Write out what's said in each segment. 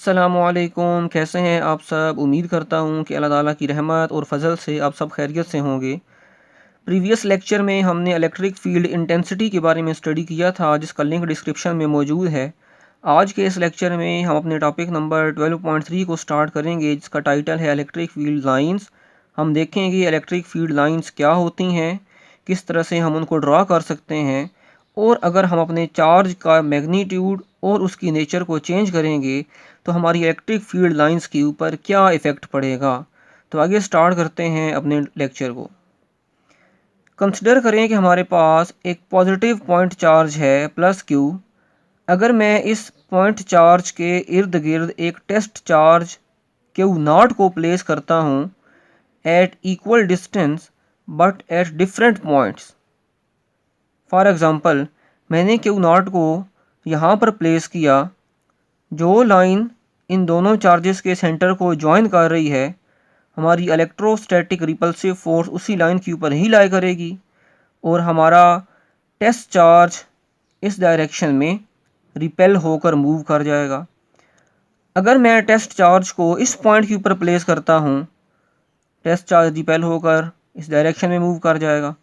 अस्सलामुअलैकुम, कैसे हैं आप सब। उम्मीद करता हूँ कि अल्लाह ताला की रहमत और फ़ज़ल से आप सब खैरियत से होंगे। प्रीवियस लेक्चर में हमने इलेक्ट्रिक फ़ील्ड इंटेंसिटी के बारे में स्टडी किया था, जिसका लिंक डिस्क्रिप्शन में मौजूद है। आज के इस लेक्चर में हम अपने टॉपिक नंबर 12.3 को स्टार्ट करेंगे, जिसका टाइटल है इलेक्ट्रिक फ़ील्ड लाइंस। हम देखेंगे इलेक्ट्रिक फ़ील्ड लाइंस क्या होती हैं, किस तरह से हम उनको ड्रा कर सकते हैं, और अगर हम अपने चार्ज का मैग्नीट्यूड और उसकी नेचर को चेंज करेंगे तो हमारी इलेक्ट्रिक फील्ड लाइंस के ऊपर क्या इफ़ेक्ट पड़ेगा। तो आगे स्टार्ट करते हैं अपने लेक्चर को। कंसिडर करें कि हमारे पास एक पॉजिटिव पॉइंट चार्ज है प्लस क्यू। अगर मैं इस पॉइंट चार्ज के इर्द गिर्द एक टेस्ट चार्ज क्यू नॉट को प्लेस करता हूँ at equal distance but at different points. For example, मैंने क्यू नॉट को यहाँ पर प्लेस किया। जो लाइन इन दोनों चार्जेस के सेंटर को ज्वाइन कर रही है, हमारी इलेक्ट्रोस्टैटिक रिपल्सिव फोर्स उसी लाइन के ऊपर ही लाई करेगी और हमारा टेस्ट चार्ज इस डायरेक्शन में रिपेल होकर मूव कर जाएगा। अगर मैं टेस्ट चार्ज को इस पॉइंट के ऊपर प्लेस करता हूँ, टेस्ट चार्ज रिपेल होकर इस डायरेक्शन में मूव कर जाएगा।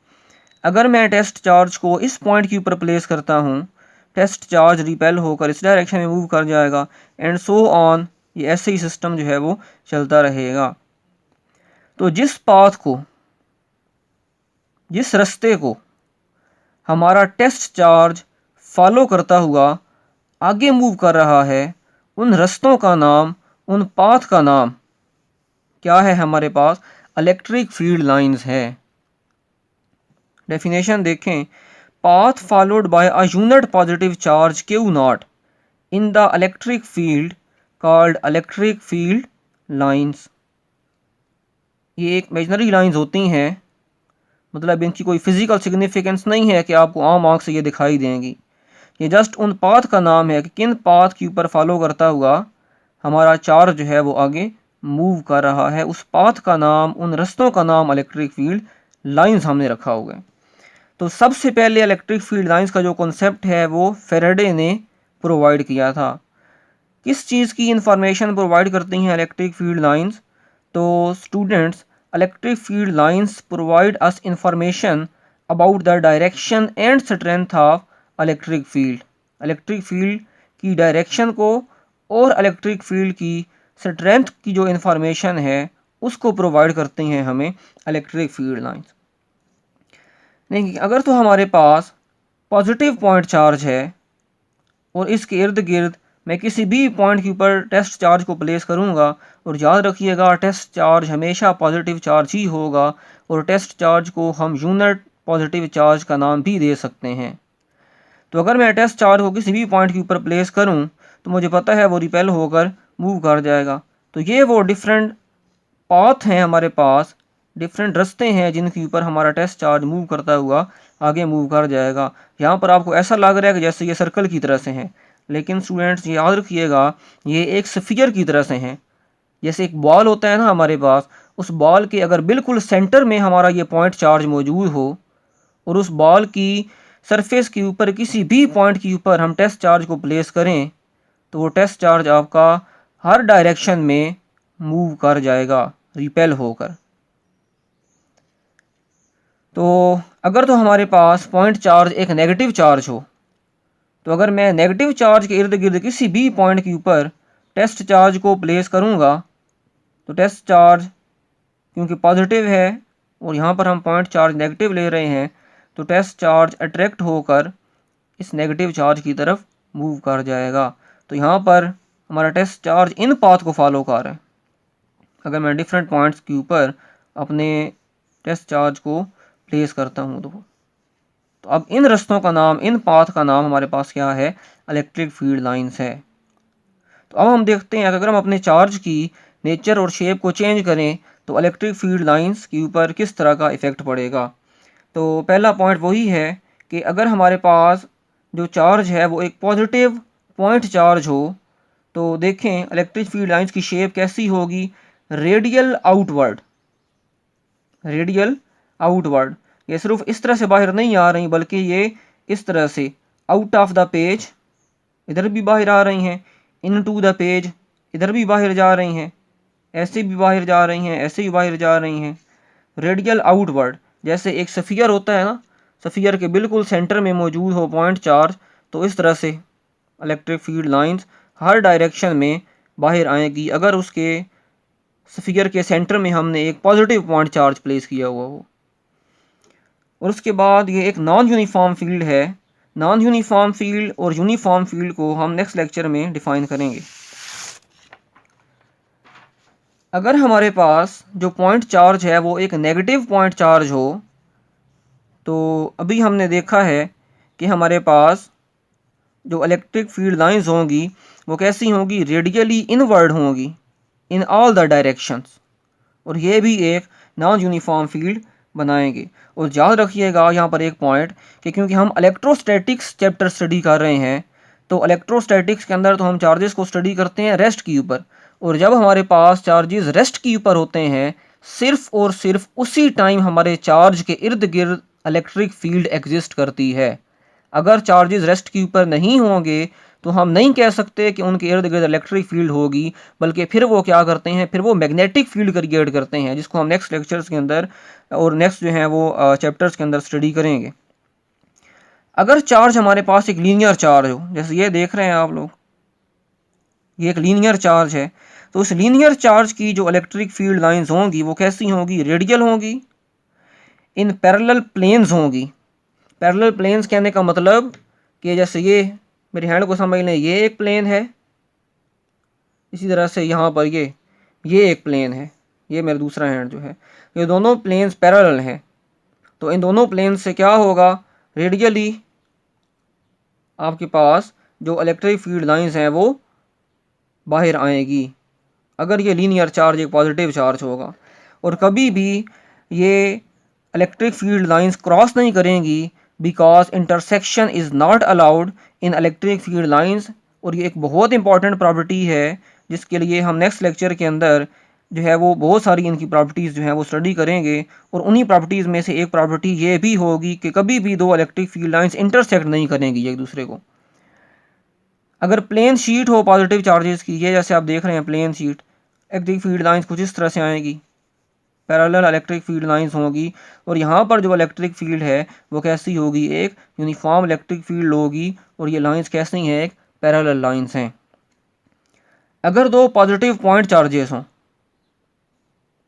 अगर मैं टेस्ट चार्ज को इस पॉइंट के ऊपर प्लेस करता हूँ, टेस्ट चार्ज रिपेल होकर इस डायरेक्शन में मूव कर जाएगा, एंड सो ऑन। ये ऐसे ही सिस्टम जो है वो चलता रहेगा। तो जिस रास्ते को हमारा टेस्ट चार्ज फॉलो करता हुआ आगे मूव कर रहा है, उन रास्तों का नाम, उन पाथ का नाम क्या है, हमारे पास इलेक्ट्रिक फील्ड लाइंस है। डेफिनेशन देखें। Path followed by a unit positive charge Q not in the electric field called electric field lines. ये एक इमेजिनरी लाइंस होती हैं, मतलब इनकी कोई फिजिकल सिग्निफिकेंस नहीं है कि आपको आम आँख से ये दिखाई देंगी। ये जस्ट उन पाथ का नाम है कि किन पाथ के ऊपर फॉलो करता हुआ हमारा चार्ज जो है वो आगे मूव कर रहा है। उस पाथ का नाम, उन रास्तों का नाम इलेक्ट्रिक फील्ड लाइंस हमने रखा हुआ है। तो सबसे पहले इलेक्ट्रिक फील्ड लाइंस का जो कॉन्सेप्ट है वो फेराडे ने प्रोवाइड किया था। किस चीज़ की इंफॉर्मेशन प्रोवाइड करती हैं इलेक्ट्रिक फील्ड लाइंस? तो students, electric field lines provide us information about the direction and strength of electric field. Electric field की डायरेक्शन को और इलेक्ट्रिक फील्ड की स्ट्रेंथ की जो इंफॉर्मेशन है उसको प्रोवाइड करती हैं हमें इलेक्ट्रिक फील्ड लाइंस। देखिए, अगर तो हमारे पास पॉजिटिव पॉइंट चार्ज है और इसके इर्द गिर्द मैं किसी भी पॉइंट के ऊपर टेस्ट चार्ज को प्लेस करूंगा, और याद रखिएगा टेस्ट चार्ज हमेशा पॉजिटिव चार्ज ही होगा, और टेस्ट चार्ज को हम यूनिट पॉजिटिव चार्ज का नाम भी दे सकते हैं। तो अगर मैं टेस्ट चार्ज को किसी भी पॉइंट के ऊपर प्लेस करूं तो मुझे पता है वो रिपेल होकर मूव कर जाएगा। तो ये वो डिफरेंट पाथ हैं हमारे पास, डिफरेंट रास्ते हैं जिनके ऊपर हमारा टेस्ट चार्ज मूव करता हुआ आगे मूव कर जाएगा। यहाँ पर आपको ऐसा लग रहा है कि जैसे ये सर्कल की तरह से हैं, लेकिन स्टूडेंट्स याद रखिएगा ये एक स्फीयर की तरह से हैं। जैसे एक बॉल होता है ना हमारे पास, उस बॉल के अगर बिल्कुल सेंटर में हमारा ये पॉइंट चार्ज मौजूद हो और उस बॉल की सरफेस के ऊपर किसी भी पॉइंट के ऊपर हम टेस्ट चार्ज को प्लेस करें तो वो टेस्ट चार्ज आपका हर डायरेक्शन में मूव कर जाएगा रिपेल होकर। तो अगर तो हमारे पास पॉइंट चार्ज एक नेगेटिव चार्ज हो, तो अगर मैं नेगेटिव चार्ज के इर्द गिर्द किसी भी पॉइंट के ऊपर टेस्ट चार्ज को प्लेस करूंगा तो टेस्ट चार्ज क्योंकि पॉजिटिव है और यहाँ पर हम पॉइंट चार्ज नेगेटिव ले रहे हैं, तो टेस्ट चार्ज अट्रैक्ट होकर इस नेगेटिव चार्ज की तरफ मूव कर जाएगा। तो यहाँ पर हमारा टेस्ट चार्ज इन पाथ को फॉलो कर रहा है। अगर मैं डिफरेंट पॉइंट्स के ऊपर अपने टेस्ट चार्ज को प्लेस करता हूँ तो अब इन रास्तों का नाम, इन पाथ का नाम हमारे पास क्या है, इलेक्ट्रिक फील्ड लाइंस है। तो अब हम देखते हैं अगर हम अपने चार्ज की नेचर और शेप को चेंज करें तो इलेक्ट्रिक फील्ड लाइंस के ऊपर किस तरह का इफ़ेक्ट पड़ेगा। तो पहला पॉइंट वही है कि अगर हमारे पास जो चार्ज है वो एक पॉजिटिव पॉइंट चार्ज हो तो देखें इलेक्ट्रिक फील्ड लाइंस की शेप कैसी होगी, रेडियल आउटवर्ड। रेडियल आउटवर्ड, ये सिर्फ इस तरह से बाहर नहीं आ रही बल्कि ये इस तरह से आउट ऑफ द पेज इधर भी बाहर आ रही हैं, इन टू द पेज इधर भी बाहर जा रही हैं, ऐसे भी बाहर जा रही हैं, ऐसे भी बाहर जा रही हैं। रेडियल आउटवर्ड, जैसे एक सफ़ियर होता है ना, सफ़ियर के बिल्कुल सेंटर में मौजूद हो पॉइंट चार्ज, तो इस तरह से इलेक्ट्रिक फील्ड लाइंस हर डायरेक्शन में बाहर आएगी अगर उसके सफ़ियर के सेंटर में हमने एक पॉजिटिव पॉइंट चार्ज प्लेस किया हुआ हो। और उसके बाद ये एक नॉन यूनिफॉर्म फील्ड है। नॉन यूनिफॉर्म फील्ड और यूनिफॉर्म फील्ड को हम नेक्स्ट लेक्चर में डिफाइन करेंगे। अगर हमारे पास जो पॉइंट चार्ज है वो एक नेगेटिव पॉइंट चार्ज हो, तो अभी हमने देखा है कि हमारे पास जो इलेक्ट्रिक फील्ड लाइंस होंगी वो कैसी होंगी, रेडियली इनवर्ड होंगी इन ऑल द डायरेक्शंस, और ये भी एक नॉन यूनिफॉर्म फील्ड बनाएंगे। और याद रखिएगा यहाँ पर एक पॉइंट कि क्योंकि हम इलेक्ट्रोस्टैटिक्स चैप्टर स्टडी कर रहे हैं, तो इलेक्ट्रोस्टैटिक्स के अंदर तो हम चार्जेस को स्टडी करते हैं रेस्ट के ऊपर, और जब हमारे पास चार्जेस रेस्ट के ऊपर होते हैं, सिर्फ और सिर्फ उसी टाइम हमारे चार्ज के इर्द गिर्द इलेक्ट्रिक फील्ड एग्जिस्ट करती है। अगर चार्जेस रेस्ट के ऊपर नहीं होंगे तो हम नहीं कह सकते कि उनके इर्द गिर्द इलेक्ट्रिक फील्ड होगी, बल्कि फिर वो क्या करते हैं, फिर वो मैग्नेटिक फील्ड क्रिएट करते हैं, जिसको हम नेक्स्ट लेक्चर्स के अंदर और नेक्स्ट जो है वो चैप्टर्स के अंदर स्टडी करेंगे। अगर चार्ज हमारे पास एक लीनियर चार्ज हो, जैसे ये देख रहे हैं आप लोग, ये एक लीनियर चार्ज है, तो इस लीनियर चार्ज की जो इलेक्ट्रिक फील्ड लाइंस होंगी वो कैसी होंगी, रेडियल होंगी, इन पैरेलल प्लेन्स होंगी। पैरेलल प्लेन्स कहने का मतलब कि जैसे ये मेरे हैंड को समझ लें, ये एक प्लेन है, इसी तरह से यहाँ पर ये एक प्लेन है, ये मेरा दूसरा हैंड जो है, ये दोनों प्लेन्स पैरेलल हैं। तो इन दोनों प्लेन से क्या होगा, रेडियली आपके पास जो इलेक्ट्रिक फील्ड लाइंस हैं वो बाहर आएगी अगर ये लीनियर चार्ज एक पॉजिटिव चार्ज होगा। और कभी भी ये इलेक्ट्रिक फील्ड लाइंस क्रॉस नहीं करेंगी, because intersection is not allowed in electric field lines. और ये एक बहुत इंपॉर्टेंट प्रॉपर्टी है जिसके लिए हम नेक्स्ट लेक्चर के अंदर जो है वो बहुत सारी इनकी प्रॉपर्टीज़ जो है वो स्टडी करेंगे। और उन्हीं प्रॉपर्टीज़ में से एक प्रॉपर्टी ये भी होगी कि कभी भी दो इलेक्ट्रिक फील्ड लाइंस इंटरसेक्ट नहीं करेंगी एक दूसरे को। अगर प्लेन शीट हो पॉजिटिव चार्जेस की, ये जैसे आप देख रहे हैं plane sheet, electric field lines कुछ इस तरह से आएगी, पैरेलल इलेक्ट्रिक फील्ड लाइंस होगी, और यहाँ पर जो इलेक्ट्रिक फील्ड है वो कैसी होगी, एक यूनिफॉर्म इलेक्ट्रिक फील्ड होगी, और ये लाइंस कैसी हैं, एक पैरेलल लाइंस हैं। अगर दो पॉजिटिव पॉइंट चार्जेस हों,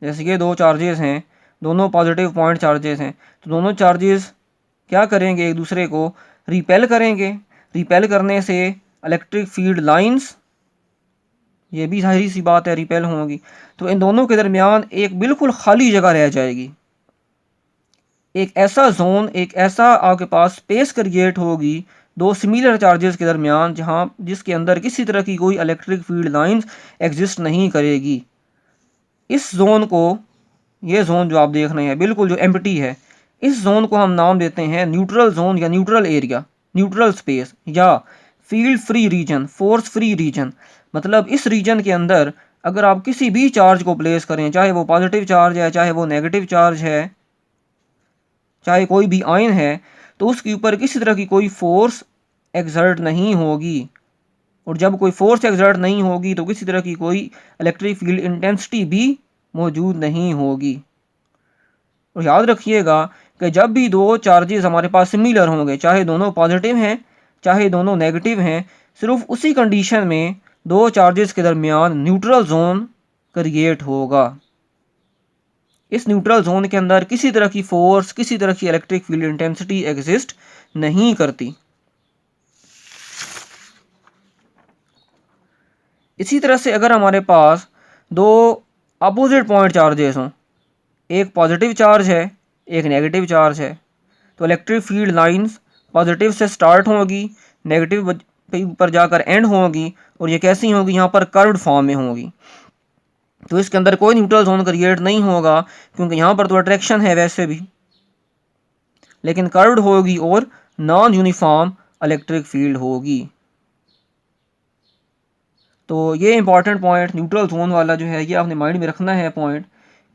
जैसे ये दो चार्जेस हैं, दोनों पॉजिटिव पॉइंट चार्जेस हैं, तो दोनों चार्जेस क्या करेंगे, एक दूसरे को रिपेल करेंगे। रिपेल करने से इलेक्ट्रिक फील्ड लाइंस, ये भी जाहिर सी बात है, रिपेल होंगी, तो इन दोनों के दरमियान एक बिल्कुल खाली जगह रह जाएगी, एक ऐसा जोन, एक ऐसा आपके पास स्पेस क्रिएट होगी दो सिमिलर चार्जेस के दरमियान, जहाँ जिसके अंदर किसी तरह की कोई इलेक्ट्रिक फील्ड लाइंस एग्जिस्ट नहीं करेगी। इस जोन को, ये जोन जो आप देख रहे हैं बिल्कुल जो एम्प्टी है, इस जोन को हम नाम देते हैं न्यूट्रल जोन या न्यूट्रल एरिया, न्यूट्रल स्पेस या field free region, force free region. मतलब इस रीजन के अंदर अगर आप किसी भी चार्ज को प्लेस करें, चाहे वो पॉजिटिव चार्ज है, चाहे वो नेगेटिव चार्ज है, चाहे कोई भी आयन है, तो उसके ऊपर किसी तरह की कोई फोर्स एक्सर्ट नहीं होगी। और जब कोई फोर्स एक्सर्ट नहीं होगी तो किसी तरह की कोई इलेक्ट्रिक फील्ड इंटेंसिटी भी मौजूद नहीं होगी। और याद रखिएगा कि जब भी दो चार्जेस हमारे पास सिमिलर होंगे, चाहे दोनों पॉजिटिव हैं चाहे दोनों नेगेटिव हैं, सिर्फ उसी कंडीशन में दो चार्जेस के दरमियान न्यूट्रल जोन क्रिएट होगा। इस न्यूट्रल जोन के अंदर किसी तरह की फोर्स, किसी तरह की इलेक्ट्रिक फील्ड इंटेंसिटी एग्जिस्ट नहीं करती। इसी तरह से अगर हमारे पास दो अपोजिट पॉइंट चार्जेस हों, एक पॉजिटिव चार्ज है एक नेगेटिव चार्ज है, तो इलेक्ट्रिक फील्ड लाइंस पॉजिटिव से स्टार्ट होगी, नेगेटिव पर जाकर एंड होगी, और ये कैसी होगी, यहाँ पर कर्व्ड फॉर्म में होगी। तो इसके अंदर कोई न्यूट्रल जोन क्रिएट नहीं होगा, क्योंकि यहाँ पर तो अट्रैक्शन है वैसे भी, लेकिन कर्व्ड होगी और नॉन यूनिफॉर्म इलेक्ट्रिक फील्ड होगी। तो ये इंपॉर्टेंट पॉइंट न्यूट्रल जोन वाला जो है, ये आपने माइंड में रखना है पॉइंट,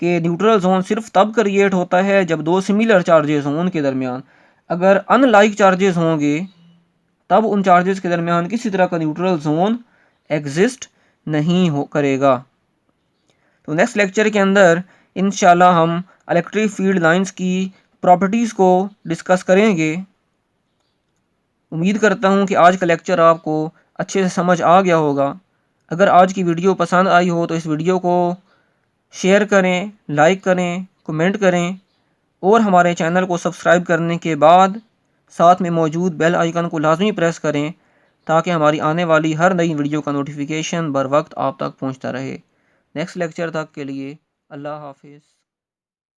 कि न्यूट्रल जोन सिर्फ तब क्रिएट होता है जब दो सिमिलर चार्जेस हों उनके दरमियान। अगर अनलाइक चार्जेस होंगे तब उन चार्जेस के दरमियान किसी तरह का न्यूट्रल जोन एग्जिस्ट नहीं हो करेगा। तो नेक्स्ट लेक्चर के अंदर इंशाल्लाह हम इलेक्ट्रिक फील्ड लाइंस की प्रॉपर्टीज़ को डिस्कस करेंगे। उम्मीद करता हूँ कि आज का लेक्चर आपको अच्छे से समझ आ गया होगा। अगर आज की वीडियो पसंद आई हो तो इस वीडियो को शेयर करें, लाइक करें, कमेंट करें और हमारे चैनल को सब्सक्राइब करने के बाद साथ में मौजूद बेल आइकन को लाजमी प्रेस करें ताकि हमारी आने वाली हर नई वीडियो का नोटिफिकेशन बर वक्त आप तक पहुँचता रहे। नेक्स्ट लेक्चर तक के लिए अल्लाह हाफिज़।